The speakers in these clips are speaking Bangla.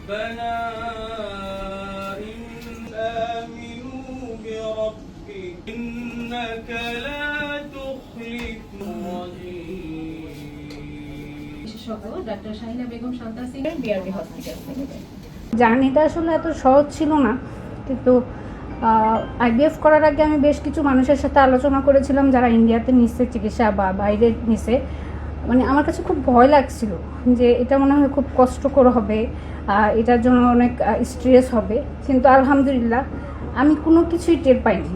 ربنا آمنوا بربك إنك لا تخلف বিশেষজ্ঞ doctor Shahina Begum Shanta Singh, BRB hospital limited. জার্নিটা আসলে এত সহজ ছিল না, কিন্তু আইভিএফ করার আগে আমি বেশ কিছু মানুষের সাথে আলোচনা করেছিলাম যারা ইন্ডিয়াতে নিচ্ছে চিকিৎসা বা বাইরে নিচ্ছে। মানে আমার কাছে খুব ভয় লাগছিল যে এটা মনে হয় খুব কষ্টকর হবে, এটার জন্য অনেক স্ট্রেস হবে, কিন্তু আলহামদুলিল্লাহ আমি কোনো কিছুই টের পাইনি।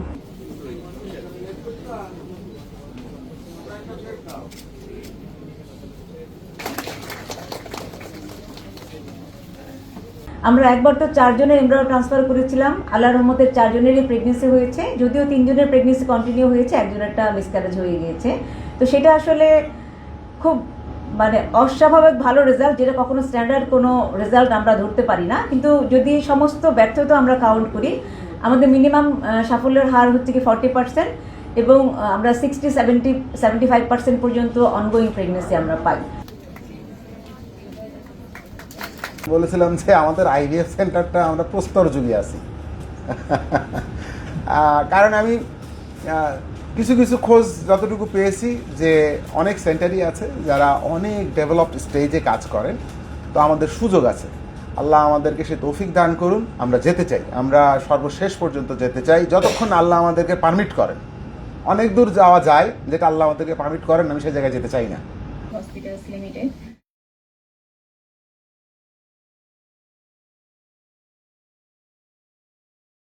আমরা একবার তো 4 জনের এমব্রায়ো ট্রান্সফার করেছিলাম। আল্লাহর রহমতে 4 জনেরই প্রেগনেন্সি হয়েছে, যদিও 3 জনের প্রেগনেন্সি কন্টিনিউ হয়েছে, একজনেরটা মিসক্যারেজ হয়ে গিয়েছে। তো সেটা আসলে খুব মানে অস্বাভাবিক ভালো রেজাল্ট, যেটা কখনো স্ট্যান্ডার্ড কোনো রেজাল্ট আমরা ধরতে পারি না। কিন্তু যদি সমস্ত ব্যর্থতা আমরা কাউন্ট করি, আমাদের মিনিমাম সাফল্যের হার হচ্ছে কি 40%, এবং আমরা 60-75% পর্যন্ত অনগোয়িং প্রেগনেন্সি আমরা পাই। বলেছিলাম যে আমাদের আইভিএফ সেন্টারটা আমরা প্রস্তর যুগে আছি, কারণ আমি কিছু কিছু খোঁজ যতটুকু পেয়েছি যে অনেক সেন্টারই আছে যারা অনেক ডেভেলপড স্টেজে কাজ করেন। তো আমাদের সুযোগ আছে, আল্লাহ আমাদেরকে সে তৌফিক দান করুন। আমরা যেতে চাই, আমরা সর্বশেষ পর্যন্ত যেতে চাই, যতক্ষণ আল্লাহ আমাদেরকে পারমিট করেন। অনেক দূর যাওয়া যায়, যেটা আল্লাহ আমাদেরকে পারমিট করেন, আমি সেই জায়গায় যেতে চাই না। Hospitals limited.